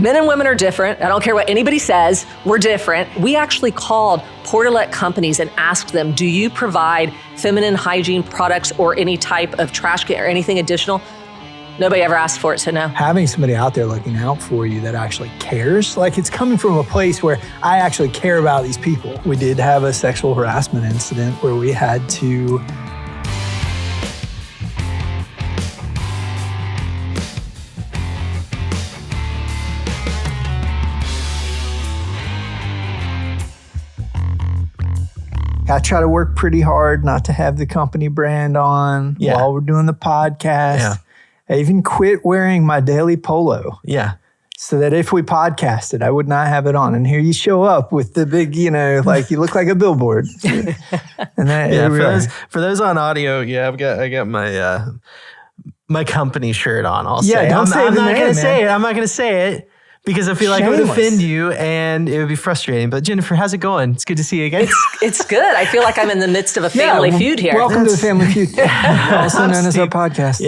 Men and women are different. I don't care what anybody says. We're different. We actually called portalet companies and asked them, do you provide feminine hygiene products or any type of trash can or anything additional? Nobody ever asked for it, so no. Having somebody out there looking out for you that actually cares, like it's coming from a place where I actually care about these people. We did have a sexual harassment incident where we had to I try to work pretty hard not to have the company brand on while we're doing the podcast. Yeah. I even quit wearing my daily polo. Yeah. So that if we podcasted, I would not have it on. And here you show up with the big, like you look like a billboard. And that, for those on audio, I got my my company shirt on. I'm not going to say it. Because I feel like it would offend you and it would be frustrating. But Jennifer, how's it going? It's good to see you again. It's good. I feel like I'm in the midst of a family feud here. Welcome to the Family Feud, also known as our podcast.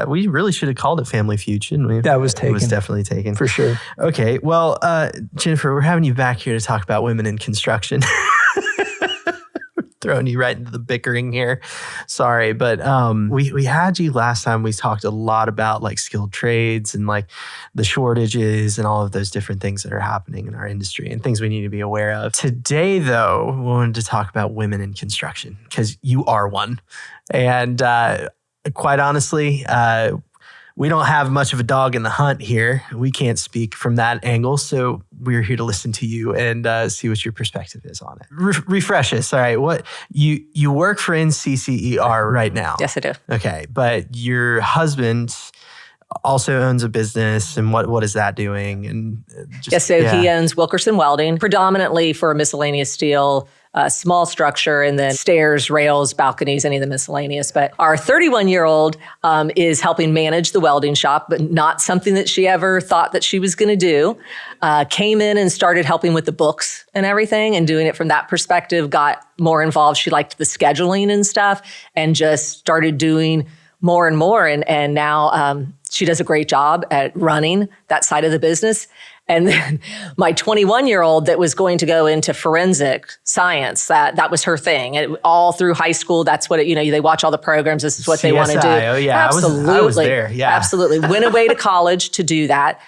We really should have called it Family Feud, shouldn't we? That was taken. It was definitely taken. For sure. Okay, well, Jennifer, we're having you back here to talk about women in construction. Throwing you right into the bickering here. Sorry, but we had you last time. We talked a lot about like skilled trades and like the shortages and all of those different things that are happening in our industry and things we need to be aware of. Today, though, we wanted to talk about women in construction because you are one. And quite honestly, we don't have much of a dog in the hunt here. We can't speak from that angle. So we're here to listen to you and see what your perspective is on it. Refresh us. All right. What you work for NCCER right now? Yes, I do. Okay. But your husband also owns a business. And what is that doing? And he owns Wilkerson Welding, predominantly for miscellaneous steel, small structure, and then stairs, rails, balconies, any of the miscellaneous. But our 31-year-old is helping manage the welding shop, but not something that she ever thought that she was going to do. Came in and started helping with the books and everything and doing it from that perspective, got more involved. She liked the scheduling and stuff and just started doing more and more. And now she does a great job at running that side of the business. And then my 21-year-old that was going to go into forensic science, that was her thing. All through high school, that's what they watch all the programs. This is what they want to do. Oh, yeah. Absolutely. I was there. Yeah. Absolutely. Went away to college to do that.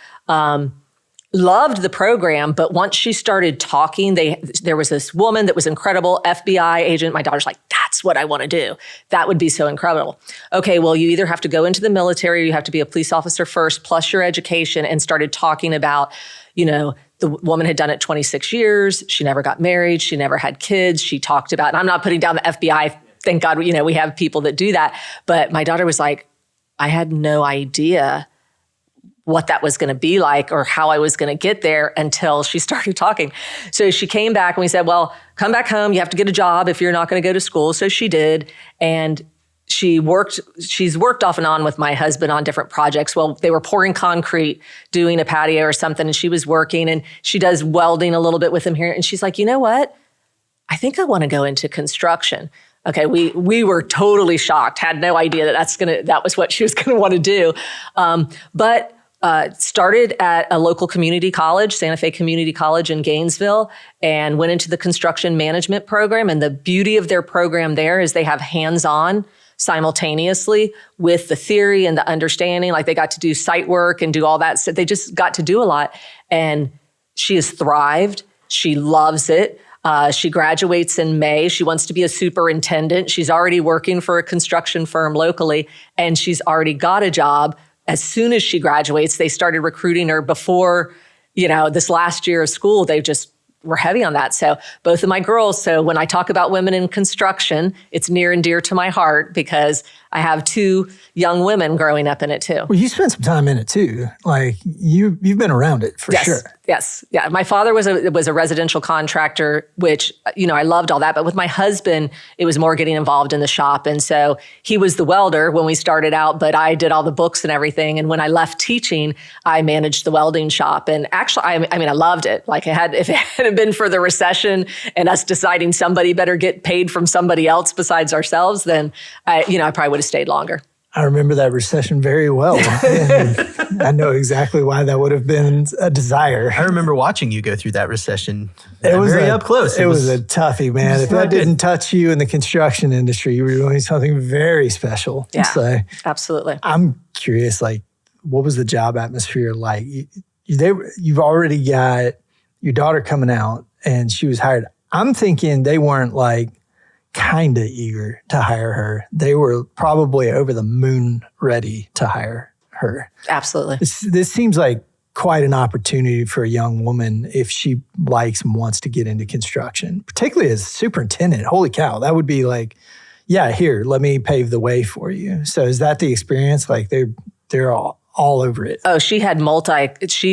Loved the program, but once she started talking, there was this woman that was incredible, FBI agent. My daughter's like, that's what I want to do. That would be so incredible. Okay, well, you either have to go into the military or you have to be a police officer first, plus your education, and started talking about, the woman had done it 26 years. She never got married. She never had kids. She talked about, and I'm not putting down the FBI. Thank God, we have people that do that. But my daughter was like, I had no idea what that was going to be like or how I was going to get there until she started talking. So she came back and we said, well, come back home. You have to get a job if you're not going to go to school. So she did. And she's worked off and on with my husband on different projects. Well, they were pouring concrete, doing a patio or something, and she was working, and she does welding a little bit with him here. And she's like, you know what? I think I want to go into construction. Okay, we were totally shocked, had no idea that was what she was going to want to do. But started at a local community college, Santa Fe Community College in Gainesville, and went into the construction management program. And the beauty of their program there is they have hands-on simultaneously with the theory and the understanding. Like they got to do site work and do all that. So they just got to do a lot. And she has thrived. She loves it. She graduates in May. She wants to be a superintendent. She's already working for a construction firm locally, and she's already got a job. As soon as she graduates, they started recruiting her before, this last year of school. They just were heavy on that. So both of my girls, so when I talk about women in construction, it's near and dear to my heart because I have two young women growing up in it too. Well, you spent some time in it too. Like you've been around it for sure. Yes. Yeah. My father was a residential contractor, which, I loved all that. But with my husband, it was more getting involved in the shop. And so he was the welder when we started out, but I did all the books and everything. And when I left teaching, I managed the welding shop. And actually, I loved it. Like if it hadn't been for the recession and us deciding somebody better get paid from somebody else besides ourselves, then I probably would have stayed longer. I remember that recession very well. And I know exactly why that would have been a desire. I remember watching you go through that recession. It was very up close. It was a toughie, man. If that didn't touch you in the construction industry, you were doing something very special. Yeah, so absolutely. I'm curious, like, what was the job atmosphere like? You've already got your daughter coming out and she was hired. I'm thinking they weren't like kind of eager to hire her. They were probably over the moon ready to hire her. Absolutely. This seems like quite an opportunity for a young woman if she likes and wants to get into construction, particularly as superintendent. Holy cow, that would be like, yeah, here, let me pave the way for you. So is that the experience? Like they're all over it. Oh, she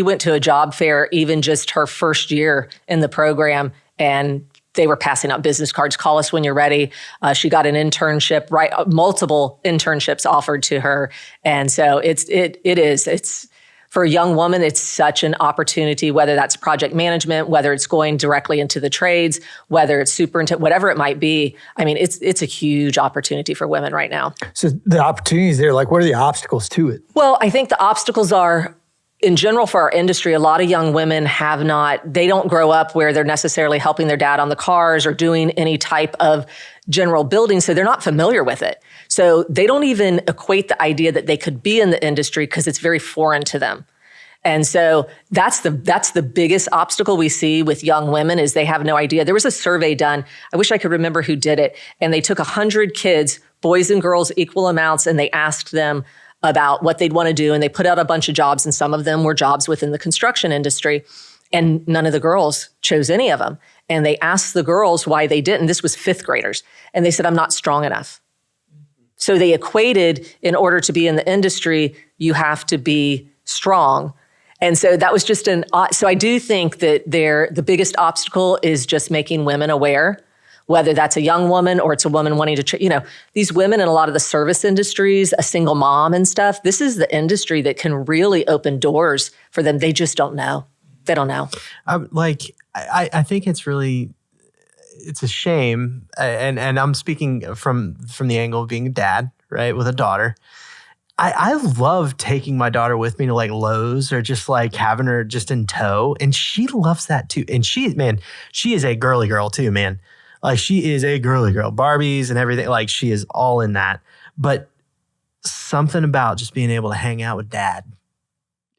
went to a job fair even just her first year in the program, and they were passing out business cards. Call us when you're ready. She got an internship, right? Multiple internships offered to her. And so it's for a young woman, it's such an opportunity, whether that's project management, whether it's going directly into the trades, whether it's superintendent, whatever it might be. I mean, it's a huge opportunity for women right now. So the opportunities there, like what are the obstacles to it? Well, I think the obstacles are, in general, for our industry, a lot of young women they don't grow up where they're necessarily helping their dad on the cars or doing any type of general building, so they're not familiar with it. So they don't even equate the idea that they could be in the industry because it's very foreign to them. And so that's the biggest obstacle we see with young women is they have no idea. There was a survey done. I wish I could remember who did it. And they took 100 kids, boys and girls, equal amounts, and they asked them about what they'd want to do. And they put out a bunch of jobs, and some of them were jobs within the construction industry. And none of the girls chose any of them. And they asked the girls why they didn't. This was fifth graders. And they said, I'm not strong enough. So they equated, in order to be in the industry, you have to be strong. And so that was just so I do think that the biggest obstacle is just making women aware, whether that's a young woman or it's a woman wanting to, these women in a lot of the service industries, a single mom and stuff, this is the industry that can really open doors for them. They just don't know. They don't know. I think it's a shame. And I'm speaking from the angle of being a dad, right, with a daughter. I love taking my daughter with me to like Lowe's or just like having her just in tow. And she loves that too. And she is a girly girl too, man. Like she is a girly girl, Barbies and everything. Like she is all in that. But something about just being able to hang out with dad,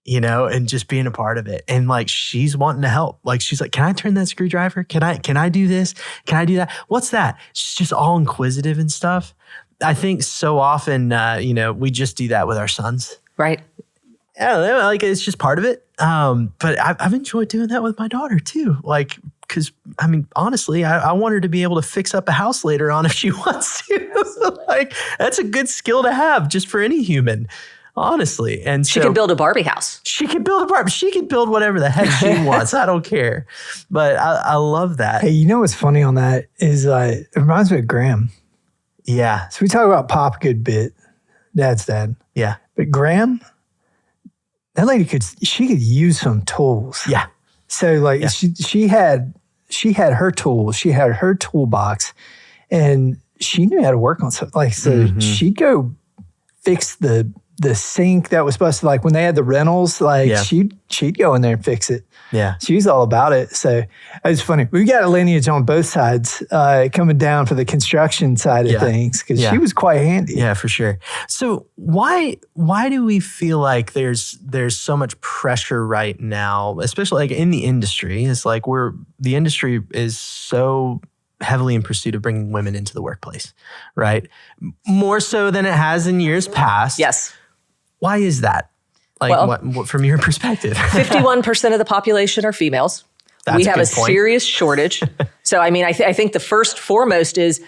and just being a part of it. And like, she's wanting to help. Like, she's like, can I turn that screwdriver? Can I do this? Can I do that? What's that? She's just all inquisitive and stuff. I think so often, we just do that with our sons. Right. I don't know, like it's just part of it. But I've enjoyed doing that with my daughter too. Like, because honestly, I want her to be able to fix up a house later on if she wants to. Like, that's a good skill to have just for any human, honestly. And she can build a Barbie house. She can build a Barbie. She can build whatever the heck she wants. I don't care. But I love that. Hey, what's funny on that is it reminds me of Graham. Yeah. So we talk about Pop a good bit, Dad's dad. Yeah. But Graham, that lady could use some tools. Yeah. So like she had her tools, she had her toolbox, and she knew how to work on something. Like she'd go fix the sink that was supposed to, like when they had the rentals, she'd go in there and fix it. Yeah. She's all about it. So it's funny. We've got a lineage on both sides coming down for the construction side of things because she was quite handy. Yeah, for sure. So why do we feel like there's so much pressure right now, especially like in the industry? It's like the industry is so heavily in pursuit of bringing women into the workplace, right? More so than it has in years past. Yes. Why is that? Like, what from your perspective? 51% of the population are females. We have a serious shortage. So, I think the first foremost is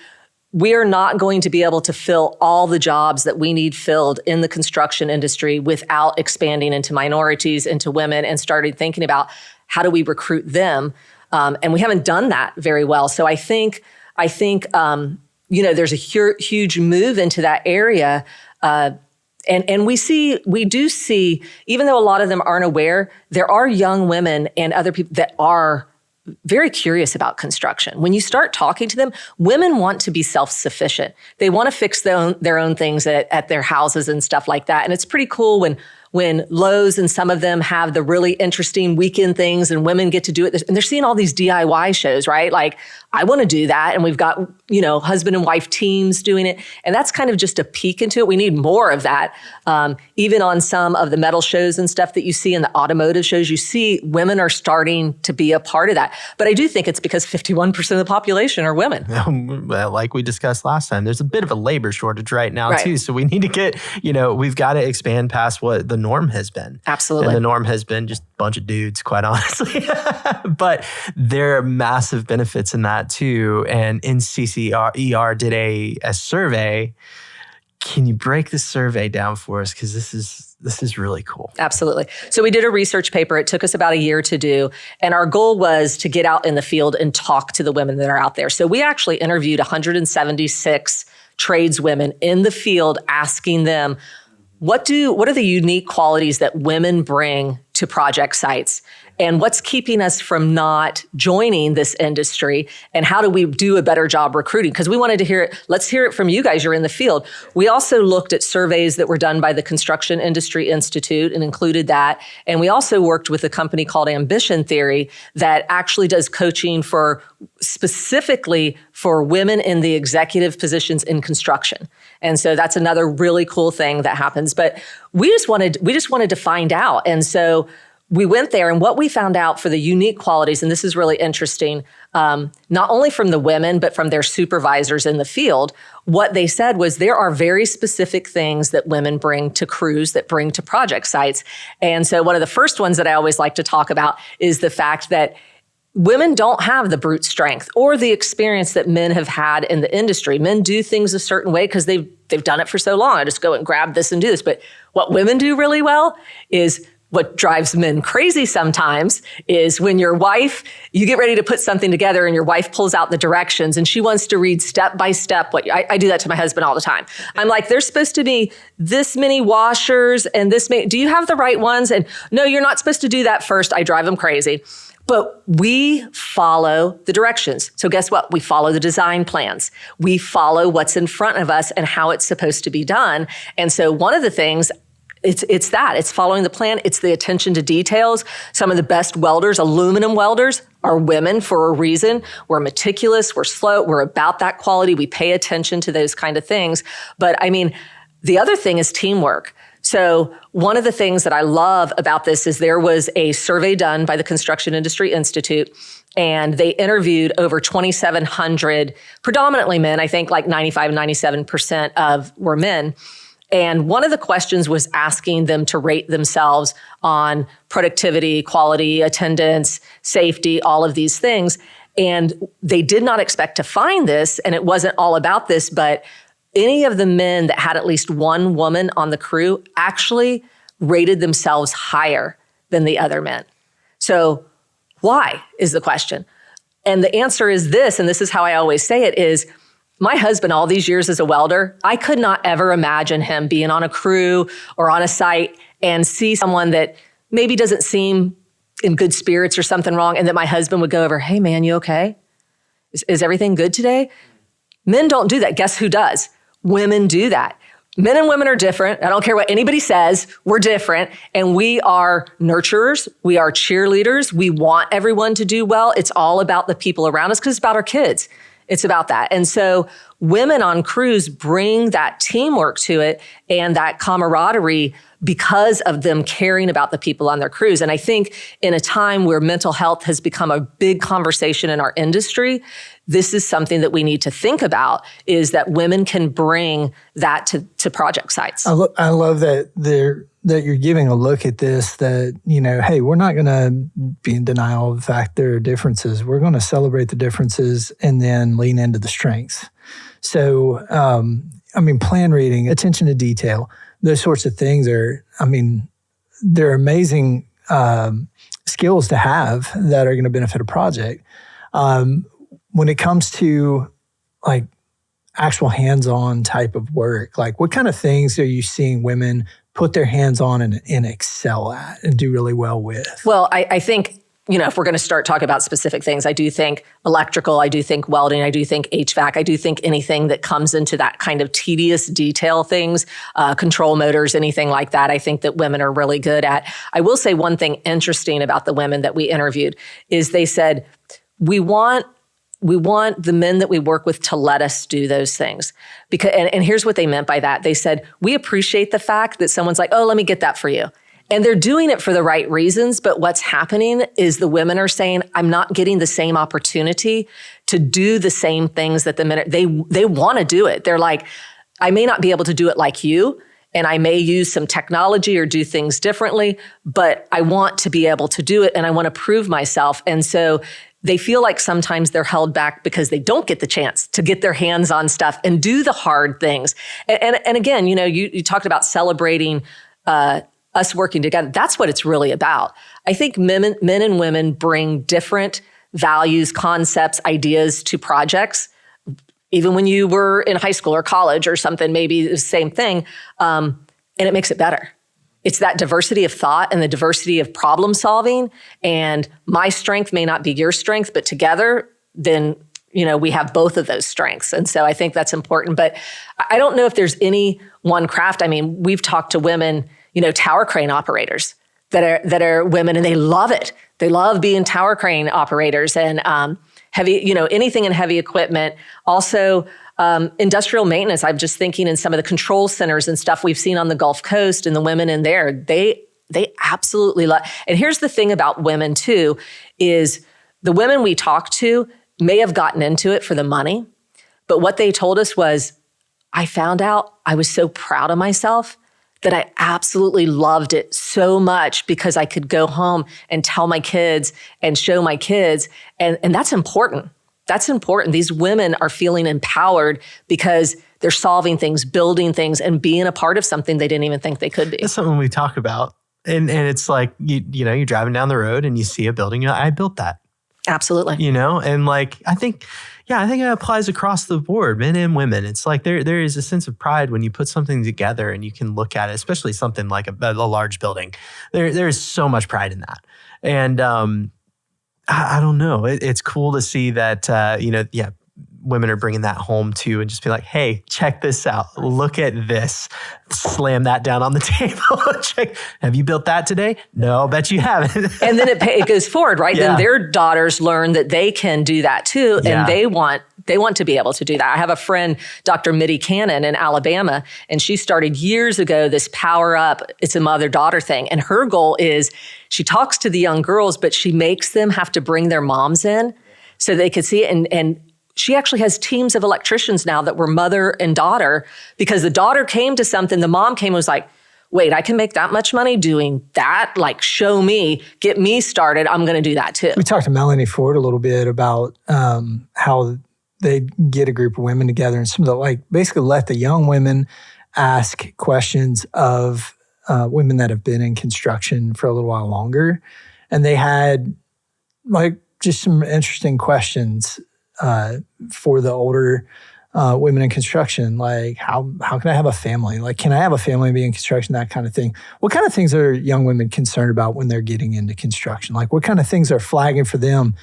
we are not going to be able to fill all the jobs that we need filled in the construction industry without expanding into minorities, into women, and started thinking about how do we recruit them. And we haven't done that very well. So I think there's a huge move into that area. And we do see, even though a lot of them aren't aware, there are young women and other people that are very curious about construction. When you start talking to them, women want to be self-sufficient. They want to fix their own things at their houses and stuff like that. And it's pretty cool when Lowe's and some of them have the really interesting weekend things and women get to do it. And they're seeing all these DIY shows, right? Like, I want to do that. And we've got, husband and wife teams doing it. And that's kind of just a peek into it. We need more of that. Even on some of the metal shows and stuff that you see in the automotive shows, you see women are starting to be a part of that. But I do think it's because 51% of the population are women. Well, like we discussed last time, there's a bit of a labor shortage right now too. So we need to get, we've got to expand past what the norm has been. Absolutely. And the norm has been just a bunch of dudes, quite honestly. But there are massive benefits in that too. And NCCER did a survey. Can you break the survey down for us? Because this is really cool. Absolutely. So we did a research paper. It took us about a year to do. And our goal was to get out in the field and talk to the women that are out there. So we actually interviewed 176 tradeswomen in the field, asking them, what are the unique qualities that women bring to project sites? And what's keeping us from not joining this industry? And how do we do a better job recruiting? Because we wanted to hear it. Let's hear it from you guys. You're in the field. We also looked at surveys that were done by the Construction Industry Institute and included that. And we also worked with a company called Ambition Theory that actually does coaching specifically for women in the executive positions in construction. And so that's another really cool thing that happens. But we just wanted to find out. And so we went there, and what we found out for the unique qualities, and this is really interesting, not only from the women, but from their supervisors in the field, what they said was there are very specific things that women bring to crews, that bring to project sites. And so one of the first ones that I always like to talk about is the fact that women don't have the brute strength or the experience that men have had in the industry. Men do things a certain way because they've done it for so long. I just go and grab this and do this. But what women do really well is what drives men crazy sometimes is when you get ready to put something together and your wife pulls out the directions and she wants to read step by step. I do that to my husband all the time. I'm like, there's supposed to be this many washers and this many, do you have the right ones? And no, you're not supposed to do that first. I drive them crazy. But we follow the directions. So guess what? We follow the design plans. We follow what's in front of us and how it's supposed to be done. And so one of the things, it's following the plan. It's the attention to details. Some of the best welders, aluminum welders, are women for a reason. We're meticulous. We're slow. We're about that quality. We pay attention to those kind of things. But I mean, the other thing is teamwork. So one of the things that I love about this is there was a survey done by the Construction Industry Institute, and they interviewed over 2,700, predominantly men. I think like 95, 97% were men. And one of the questions was asking them to rate themselves on productivity, quality, attendance, safety, all of these things. And they did not expect to find this, and it wasn't all about this, but any of the men that had at least one woman on the crew actually rated themselves higher than the other men. So why is the question? And the answer is this, and this is how I always say it, is my husband, all these years as a welder, I could not ever imagine him being on a crew or on a site and see someone that maybe doesn't seem in good spirits or something wrong, and that my husband would go over, hey man, you okay? Is everything good today? Men don't do that. Guess who does? Women do that. Men and women are different. I don't care what anybody says. We're different. And we are nurturers. We are cheerleaders. We want everyone to do well. It's all about the people around us because it's about our kids. It's about that. And so women on crews bring that teamwork to it and that camaraderie because of them caring about the people on their crews. And I think in a time where mental health has become a big conversation in our industry, this is something that we need to think about, is that women can bring that to project sites. I love that you're giving a look at this, that, hey, we're not going to be in denial of the fact there are differences. We're going to celebrate the differences and then lean into the strengths. So, plan reading, attention to detail, those sorts of things they're amazing skills to have that are going to benefit a project. When it comes to like actual hands-on type of work, like what kind of things are you seeing women put their hands on and excel at and do really well with? Well, I think if we're going to start talking about specific things, I do think electrical, I do think welding, I do think HVAC, I do think anything that comes into that kind of tedious detail things, control motors, anything like that, I think that women are really good at. I will say one thing interesting about the women that we interviewed is they said, we want the men that we work with to let us do those things. Because, and here's what they meant by that. They said, we appreciate the fact that someone's like, oh, let me get that for you. And they're doing it for the right reasons, but what's happening is the women are saying, I'm not getting the same opportunity to do the same things that the men, they want to do it. They're like, I may not be able to do it like you, and I may use some technology or do things differently, but I want to be able to do it, and I want to prove myself. And so they feel like sometimes they're held back because they don't get the chance to get their hands on stuff and do the hard things. And again, you talked about celebrating us working together. That's what it's really about. I think men and women bring different values, concepts, ideas to projects. Even when you were in high school or college or something, maybe the same thing, and it makes it better. It's that diversity of thought and the diversity of problem solving. And my strength may not be your strength, but together, then we have both of those strengths. And so I think that's important. But I don't know if there's any one craft. I mean, we've talked to women, tower crane operators that are women, and they love it. They love being tower crane operators and heavy, anything in heavy equipment. Also, industrial maintenance. I'm just thinking in some of the control centers and stuff we've seen on the Gulf Coast, and the women in there, they absolutely love. And here's the thing about women too, is the women we talked to may have gotten into it for the money, but what they told us was, I found out I was so proud of myself that I absolutely loved it so much because I could go home and tell my kids and show my kids. And that's important. That's important. These women are feeling empowered because they're solving things, building things, and being a part of something they didn't even think they could be. That's something we talk about. And it's like, you're driving down the road and you see a building, I built that. Absolutely. And like, I think it applies across the board, men and women. It's like there is a sense of pride when you put something together and you can look at it, especially something like a large building. There is so much pride in that. And I don't know. It's cool to see that, women are bringing that home too and just be like, hey, check this out. Look at this. Slam that down on the table. Check. Have you built that today? No, bet you haven't. And then it goes forward, right? Yeah. Then their daughters learn that they can do that too. And Yeah. they want to be able to do that. I have a friend, Dr. Mitty Cannon in Alabama, and she started years ago this Power Up, it's a mother-daughter thing. And her goal is she talks to the young girls, but she makes them have to bring their moms in so they could see it. And she actually has teams of electricians now that were mother and daughter because the daughter came to something, the mom came and was like, wait, I can make that much money doing that? Like, show me, get me started. I'm going to do that too. We talked to Melanie Ford a little bit about how they get a group of women together and some of the, basically let the young women ask questions of women that have been in construction for a little while longer. And they had just some interesting questions for the older women in construction, like how can I have a family? Like, can I have a family and be in construction? That kind of thing. What kind of things are young women concerned about when they're getting into construction? Like, what kind of things are flagging for them?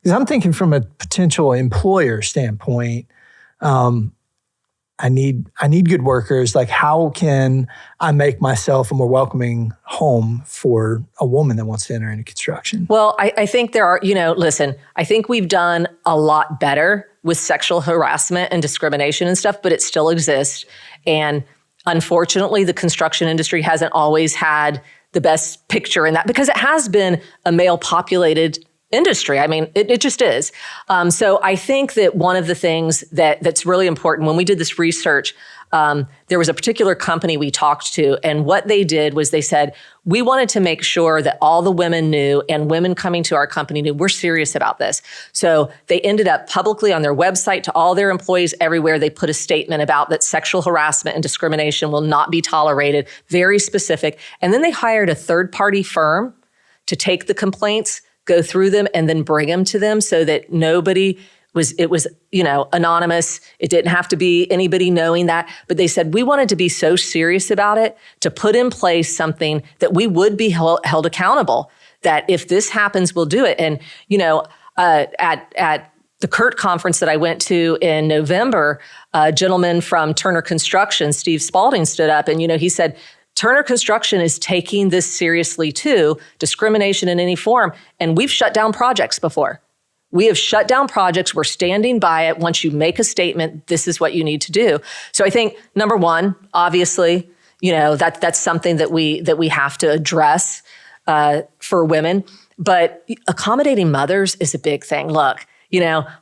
Because I'm thinking from a potential employer standpoint, I need good workers. Like, how can I make myself a more welcoming home for a woman that wants to enter into construction? Well, I think there are, listen, I think we've done a lot better with sexual harassment and discrimination and stuff, but it still exists. And unfortunately, the construction industry hasn't always had the best picture in that because it has been a male-populated industry. I mean, it just is. So I think that one of the things that's really important, when we did this research, there was a particular company we talked to, and what they did was they said, we wanted to make sure that all the women knew and women coming to our company knew we're serious about this. So they ended up publicly on their website to all their employees everywhere. They put a statement about that sexual harassment and discrimination will not be tolerated, very specific. And then they hired a third-party firm to take the complaints, go through them, and then bring them to them so that it was anonymous. It didn't have to be anybody knowing that. But they said, we wanted to be so serious about it to put in place something that we would be held accountable. that if this happens, we'll do it. And, at the CURT conference that I went to in November, a gentleman from Turner Construction, Steve Spalding, stood up and, he said, Turner Construction is taking this seriously too, discrimination in any form. And we've shut down projects before. We have shut down projects. We're standing by it. Once you make a statement, this is what you need to do. So I think number one, obviously, that's something that we have to address for women. But accommodating mothers is a big thing. Look,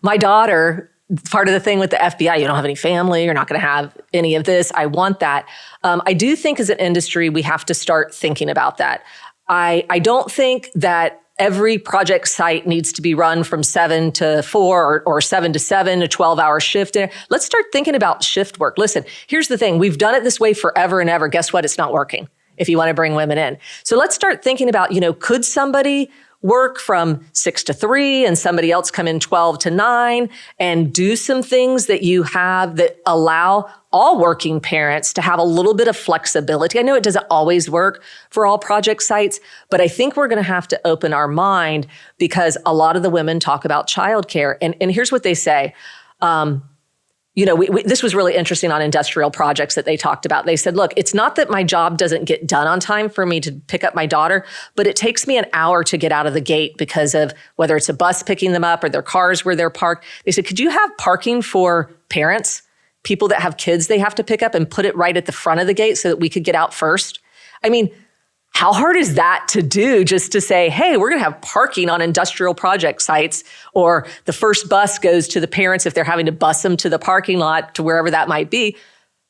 my daughter, part of the thing with the FBI, you don't have any family, you're not going to have any of this. I want that. I do think as an industry, we have to start thinking about that. I don't think that every project site needs to be run from 7 to 4 or 7 to 7, a 12-hour shift. Let's start thinking about shift work. Listen, here's the thing. We've done it this way forever and ever. Guess what? It's not working if you want to bring women in. So let's start thinking about, could somebody work from 6 to 3 and somebody else come in 12 to 9 and do some things that you have that allow all working parents to have a little bit of flexibility. I know it doesn't always work for all project sites, but I think we're going to have to open our mind because a lot of the women talk about childcare. And here's what they say. This was really interesting on industrial projects that they talked about. They said, look, it's not that my job doesn't get done on time for me to pick up my daughter, but it takes me an hour to get out of the gate because of whether it's a bus picking them up or their cars where they're parked. They said, could you have parking for parents, people that have kids they have to pick up and put it right at the front of the gate so that we could get out first? I mean, how hard is that to do just to say, hey, we're going to have parking on industrial project sites, or the first bus goes to the parents if they're having to bus them to the parking lot to wherever that might be.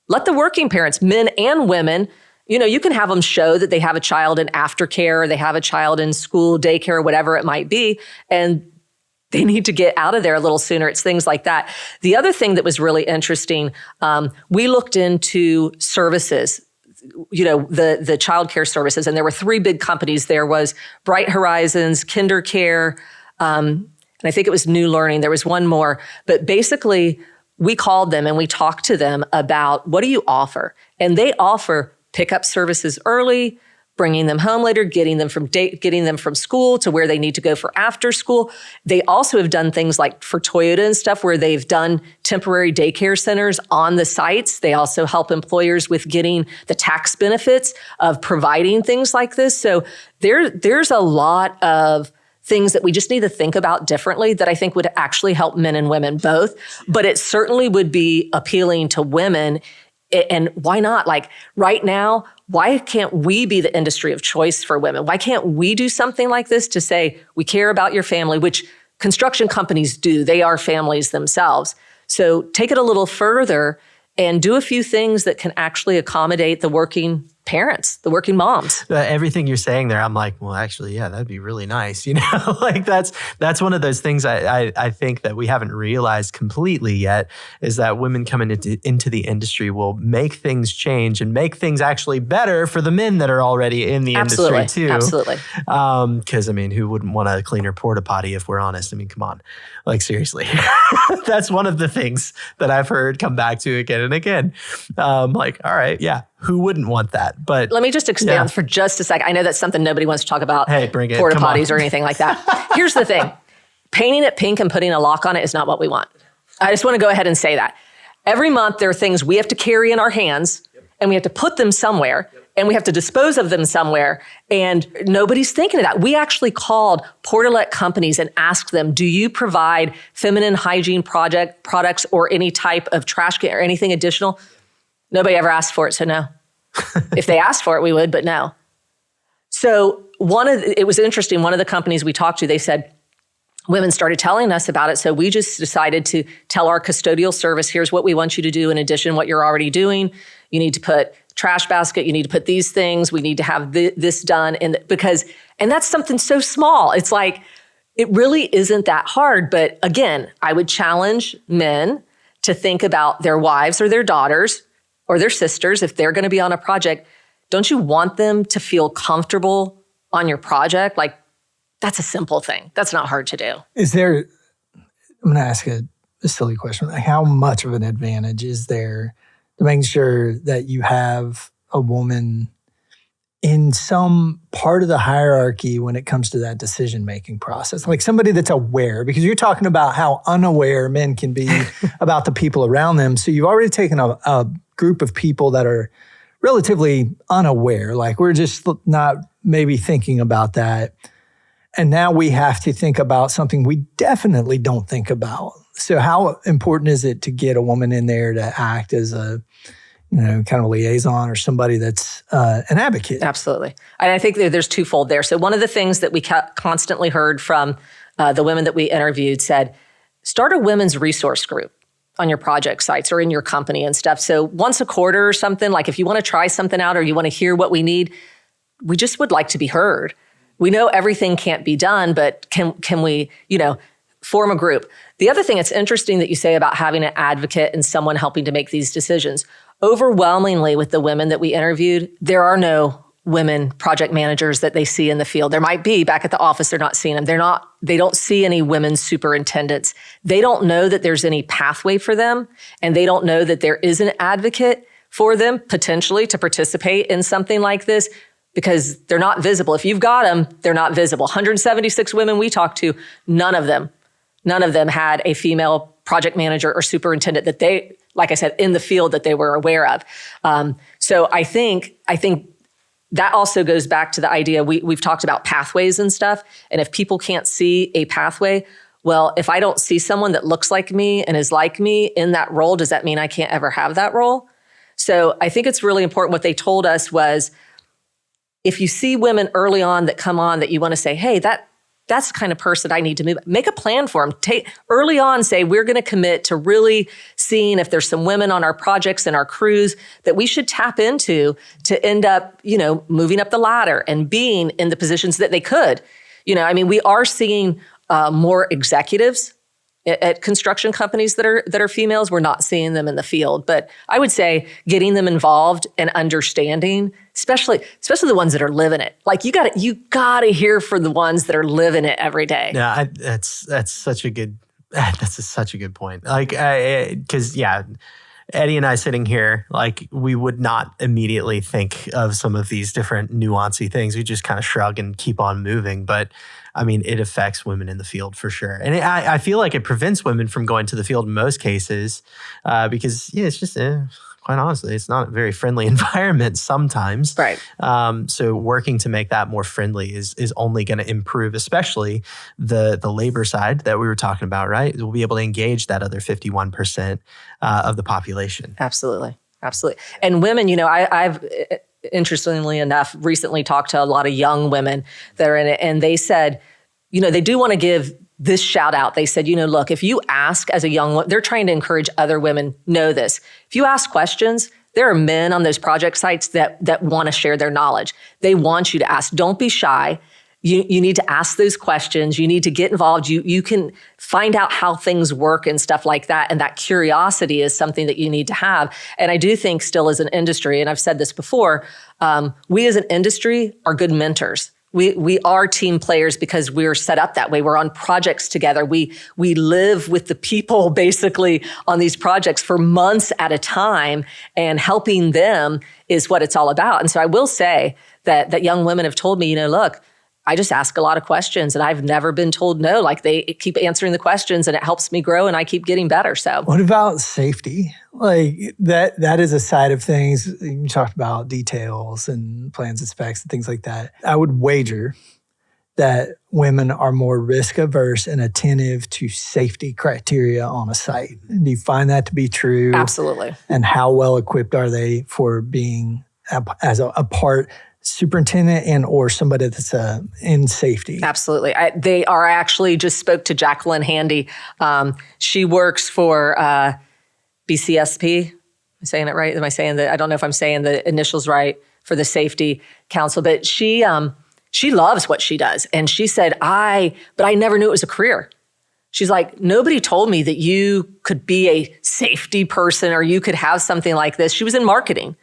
Let the working parents, men and women, you can have them show that they have a child in aftercare, or they have a child in school, daycare, whatever it might be, and they need to get out of there a little sooner. It's things like that. The other thing that was really interesting, we looked into services, the childcare services. And there were 3 big companies. There was Bright Horizons, KinderCare, and I think it was New Learning. There was one more. But basically, we called them and we talked to them about, what do you offer? And they offer pickup services early, bringing them home later, getting them from school to where they need to go for after school. They also have done things like for Toyota and stuff where they've done temporary daycare centers on the sites. They also help employers with getting the tax benefits of providing things like this. So there's a lot of things that we just need to think about differently that I think would actually help men and women both. But it certainly would be appealing to women. And why not? Like right now, why can't we be the industry of choice for women? Why can't we do something like this to say, we care about your family, which construction companies do. They are families themselves. So take it a little further and do a few things that can actually accommodate the working parents, the working moms. Everything you're saying there, I'm like, well, actually, yeah, that'd be really nice. Like that's one of those things I think that we haven't realized completely yet, is that women coming into the industry will make things change and make things actually better for the men that are already in the industry too. Absolutely. Because who wouldn't want a cleaner porta potty if we're honest? Come on, like seriously. That's one of the things that I've heard come back to again and again. Like, all right, yeah. Who wouldn't want that? But let me just expand for just a second. I know that's something nobody wants to talk about. Hey, bring it. Porta potties or anything like that. Here's the thing. Painting it pink and putting a lock on it is not what we want. I just want to go ahead and say that. Every month there are things we have to carry in our hands and we have to put them somewhere and we have to dispose of them somewhere. And nobody's thinking of that. We actually called portalet companies and asked them, do you provide feminine hygiene products or any type of trash can or anything additional? Nobody ever asked for it, so no. If they asked for it, we would, but no. So it was interesting. One of the companies we talked to, they said, women started telling us about it. So we just decided to tell our custodial service, here's what we want you to do in addition to what you're already doing. You need to put trash basket. You need to put these things. We need to have this done. And that's something so small. It's like, it really isn't that hard. But again, I would challenge men to think about their wives or their daughters or their sisters, if they're going to be on a project. Don't you want them to feel comfortable on your project? Like, that's a simple thing. That's not hard to do. I'm going to ask a silly question. How much of an advantage is there to making sure that you have a woman in some part of the hierarchy when it comes to that decision-making process? Like somebody that's aware, because you're talking about how unaware men can be about the people around them. So you've already taken a group of people that are relatively unaware, like we're just not maybe thinking about that. And now we have to think about something we definitely don't think about. So how important is it to get a woman in there to act as a, kind of a liaison or somebody that's an advocate? Absolutely. And I think there's twofold there. So one of the things that we constantly heard from the women that we interviewed said, start a women's resource group on your project sites or in your company and stuff. So once a quarter or something, like if you want to try something out or you want to hear what we need, we just would like to be heard. We know everything can't be done, but can we, form a group? The other thing that's interesting that you say about having an advocate and someone helping to make these decisions, overwhelmingly with the women that we interviewed, there are no women project managers that they see in the field. There might be back at the office, they're not seeing them. They don't see any women superintendents. They don't know that there's any pathway for them, and they don't know that there is an advocate for them potentially to participate in something like this because they're not visible. If you've got them, they're not visible. 176 women we talked to, none of them had a female project manager or superintendent that they, like I said, in the field that they were aware of. So I think that also goes back to the idea we've talked about pathways and stuff. And if people can't see a pathway, well, if I don't see someone that looks like me and is like me in that role, does that mean I can't ever have that role? So I think it's really important. What they told us was, if you see women early on that come on that you want to say, hey, that's the kind of person I need to move, make a plan for them. Early on, say, we're going to commit to really seeing if there's some women on our projects and our crews that we should tap into to end up, moving up the ladder and being in the positions that they could. We are seeing more executives at construction companies that are females. We're not seeing them in the field, but I would say getting them involved and understanding, especially the ones that are living it. Like you got to hear from the ones that are living it every day. Yeah, that's such a good point. Like, because Eddie and I sitting here, like we would not immediately think of some of these different nuancy things. We just kind of shrug and keep on moving. But it affects women in the field for sure. And I feel like it prevents women from going to the field in most cases because, it's just, quite honestly, it's not a very friendly environment sometimes. Right. So working to make that more friendly is only going to improve, especially the labor side that we were talking about, right? We'll be able to engage that other 51% of the population. Absolutely. Absolutely. And women, I've interestingly enough, recently talked to a lot of young women that are in it, and they said, they do want to give this shout out. They said, look, if you ask as a young one, they're trying to encourage other women, know this. If you ask questions, there are men on those project sites that want to share their knowledge. They want you to ask. Don't be shy. You need to ask those questions. You need to get involved. You can find out how things work and stuff like that. And that curiosity is something that you need to have. And I do think still as an industry, and I've said this before, we as an industry are good mentors. We are team players because we're set up that way. We're on projects together. We live with the people basically on these projects for months at a time, and helping them is what it's all about. And so I will say that young women have told me, look, I just ask a lot of questions and I've never been told no. Like they keep answering the questions and it helps me grow and I keep getting better. So what about safety? Like that is a side of things. You talked about details and plans and specs and things like that. I would wager that women are more risk averse and attentive to safety criteria on a site. Do you find that to be true? Absolutely. And how well equipped are they for being as a part superintendent and or somebody that's in safety? Absolutely. They are actually just spoke to Jacqueline Handy. She works for BCSP. Am I saying it right? Am I saying that? I don't know if I'm saying the initials right for the Safety Council, but she loves what she does. And she said, but I never knew it was a career. She's like, nobody told me that you could be a safety person or you could have something like this. She was in marketing.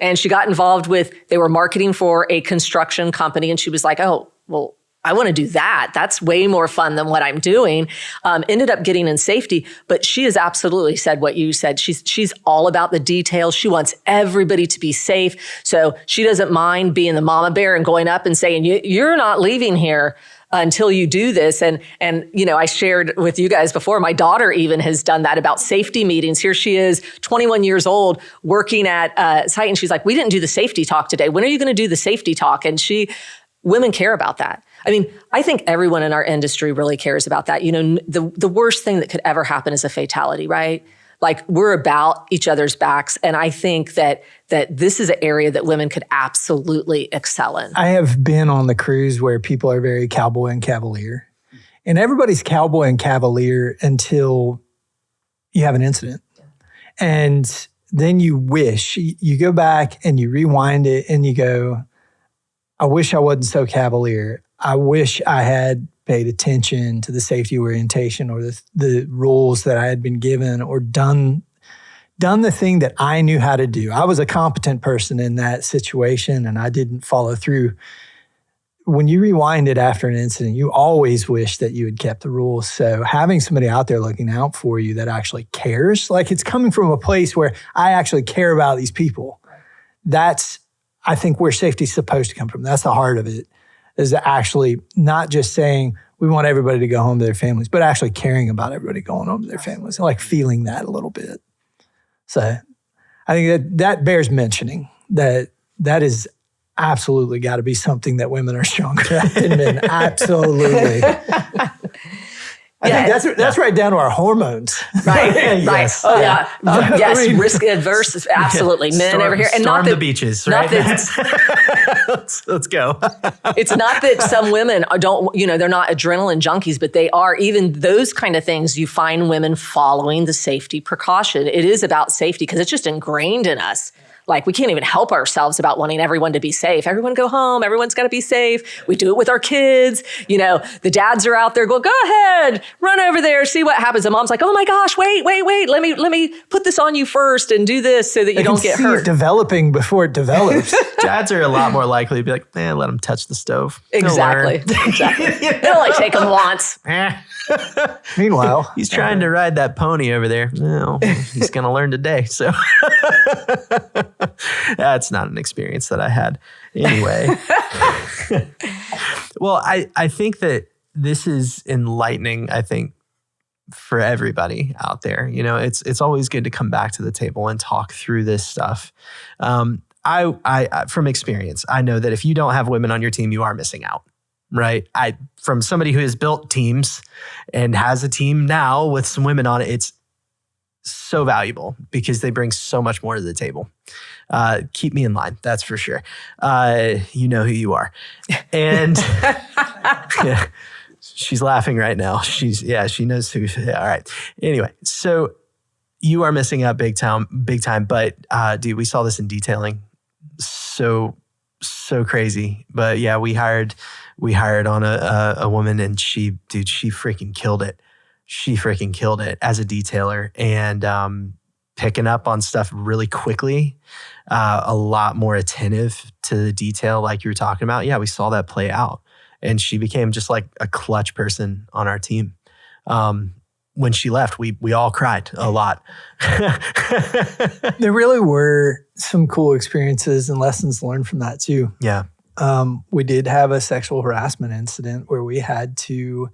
And she got involved they were marketing for a construction company. And she was like, oh, well, I want to do that. That's way more fun than what I'm doing. Ended up getting in safety, but she has absolutely said what you said. She's all about the details. She wants everybody to be safe. So she doesn't mind being the mama bear and going up and saying, you're not leaving here until you do this. And I shared with you guys before, my daughter even has done that about safety meetings. Here she is, 21 years old, working at site. And she's like, we didn't do the safety talk today. When are you going to do the safety talk? And women care about that. I mean, I think everyone in our industry really cares about that. The worst thing that could ever happen is a fatality, right? Like, we're about each other's backs. And I think that this is an area that women could absolutely excel in. I have been on the cruise where people are very cowboy and cavalier. And everybody's cowboy and cavalier until you have an incident. And then you go back and you rewind it and you go, I wish I wasn't so cavalier. I wish I had paid attention to the safety orientation or the rules that I had been given, or done the thing that I knew how to do. I was a competent person in that situation and I didn't follow through. When you rewind it after an incident, you always wish that you had kept the rules. So having somebody out there looking out for you that actually cares, like, it's coming from a place where I actually care about these people. That's, I think, where safety's supposed to come from. That's the heart of it, is actually not just saying we want everybody to go home to their families, but actually caring about everybody going home to their families, like feeling that a little bit. So I think that bears mentioning, that is absolutely got to be something that women are stronger at than men. Absolutely. I think that's right down to our hormones. Right. Yes. Oh, yeah. Yes. I mean, risk adverse. Absolutely. Men over here. And storm the beaches, right? Let's go. It's not that some women don't, they're not adrenaline junkies, but they are. Even those kind of things, you find women following the safety precaution. It is about safety because it's just ingrained in us. Like, we can't even help ourselves about wanting everyone to be safe. Everyone go home. Everyone's got to be safe. We do it with our kids. The dads are out there going, go ahead, run over there, see what happens. And mom's like, oh my gosh, wait. Let me put this on you first and do this so that you don't get hurt. It developing before it develops. Dads are a lot more likely to be like, let them touch the stove. Exactly. It'll only take them once. Meanwhile, he's trying to ride that pony over there. No, he's going to learn today. So that's not an experience that I had. Anyway. Well, I think that this is enlightening, I think, for everybody out there. It's always good to come back to the table and talk through this stuff. I from experience, I know that if you don't have women on your team, you are missing out. Right. From somebody who has built teams and has a team now with some women on it, it's so valuable because they bring so much more to the table. Keep me in line. That's for sure. You know who you are. And yeah, she's laughing right now. She knows who. Yeah, all right. Anyway, so you are missing out big time. But dude, we saw this in detailing. So crazy. But yeah, we hired on a woman and she freaking killed it. She freaking killed it as a detailer and picking up on stuff really quickly, a lot more attentive to the detail like you were talking about. Yeah, we saw that play out. And she became just like a clutch person on our team. When she left, we all cried a lot. There really were some cool experiences and lessons learned from that too. Yeah. We did have a sexual harassment incident where we had to,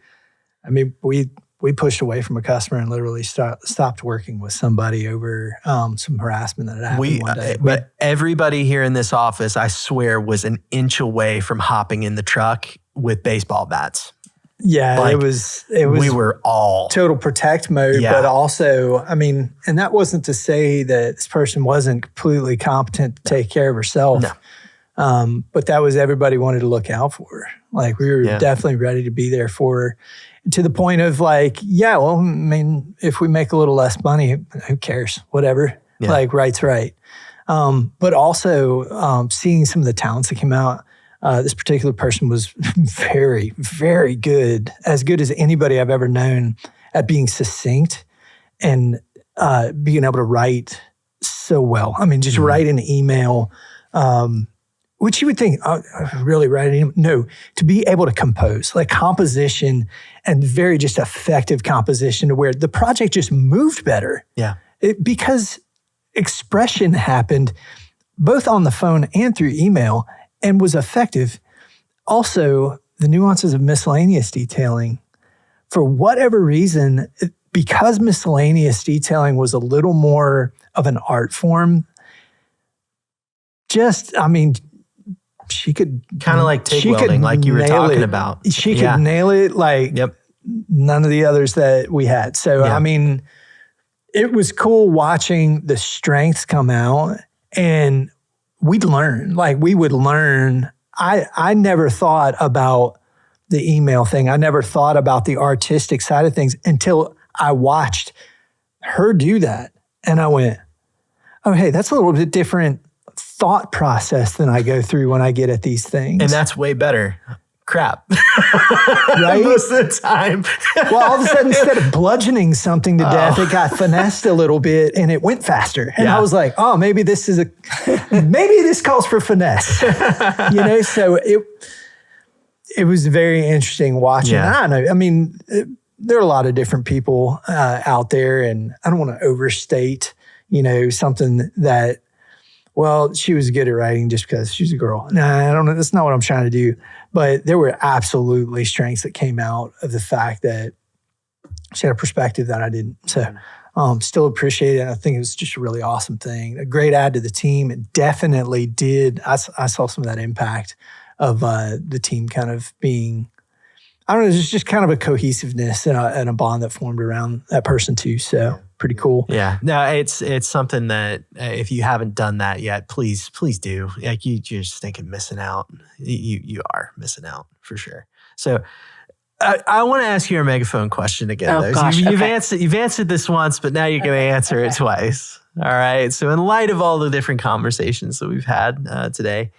we pushed away from a customer and literally stopped working with somebody over some harassment that had happened one day. But everybody here in this office, I swear, was an inch away from hopping in the truck with baseball bats. Yeah, it was. We were all total protect mode, but also, and that wasn't to say that this person wasn't completely competent to take care of herself. No. But that was everybody wanted to look out for her. Like, we were definitely ready to be there for her, to the point of like, if we make a little less money, who cares? Whatever. Yeah. Like, right's right. But also seeing some of the talents that came out. This particular person was very, very good as anybody I've ever known at being succinct and being able to write so well. Just write an email which you would think, oh, really writing? No, to be able to compose, like composition and very just effective composition to where the project just moved better. Yeah. Because expression happened both on the phone and through email and was effective. Also, the nuances of miscellaneous detailing, for whatever reason, because miscellaneous detailing was a little more of an art form, she could kind of like TIG welding, like you were talking about. She could nail it like none of the others that we had. So, it was cool watching the strengths come out, and we'd learn. Like, we would learn. I never thought about the email thing. I never thought about the artistic side of things until I watched her do that. And I went, oh, hey, that's a little bit different thought process than I go through when I get at these things. And that's way better. Crap. Right? Most of the time. Well, all of a sudden, instead of bludgeoning something to death, it got finessed a little bit and it went faster. And I was like, oh, maybe this calls for finesse. So it was very interesting watching. Yeah. I don't know. There are a lot of different people out there, and I don't want to overstate, something that, well, she was good at writing just because she's a girl. No, I don't know. That's not what I'm trying to do. But there were absolutely strengths that came out of the fact that she had a perspective that I didn't. So still appreciate it. I think it was just a really awesome thing. A great add to the team. It definitely did. I saw some of that impact of the team kind of being, I don't know, there's just kind of a cohesiveness and a bond that formed around that person too. So pretty cool. Yeah. No, it's something that if you haven't done that yet, please do. Like, you're just thinking missing out. You are missing out for sure. So I want to ask you a megaphone question again. Oh, gosh, you've answered this once, but now you're going to answer it twice. All right. So in light of all the different conversations that we've had today,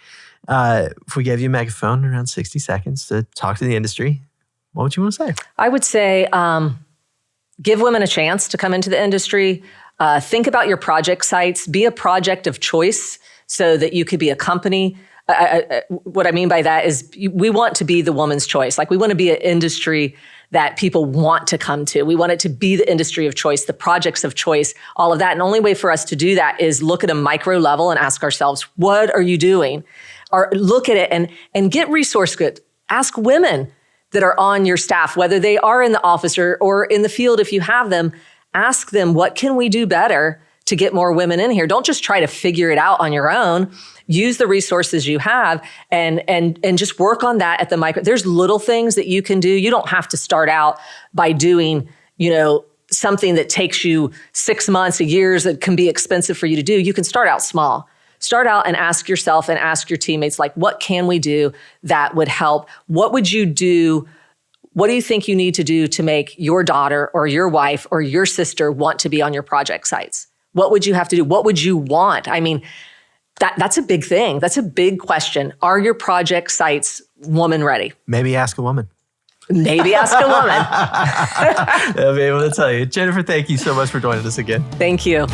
if we gave you a megaphone around 60 seconds to talk to the industry, what would you want to say? I would say give women a chance to come into the industry. Think about your project sites. Be a project of choice so that you could be a company. What I mean by that is we want to be the woman's choice. Like, we want to be an industry that people want to come to. We want it to be the industry of choice, the projects of choice, all of that. And the only way for us to do that is look at a micro level and ask ourselves, what are you doing? Or look at it and get resource good. Ask women that are on your staff, whether they are in the office or in the field, if you have them, ask them, what can we do better to get more women in here? Don't just try to figure it out on your own. Use the resources you have and just work on that at the micro. There's little things that you can do. You don't have to start out by doing, something that takes you 6 months, a year, that can be expensive for you to do. You can start out small. Start out and ask yourself and ask your teammates, like, what can we do that would help? What would you do? What do you think you need to do to make your daughter or your wife or your sister want to be on your project sites? What would you have to do? What would you want? That's a big thing. That's a big question. Are your project sites woman ready? Maybe ask a woman. Maybe ask a woman. They'll be able to tell you. Jennifer, thank you so much for joining us again. Thank you.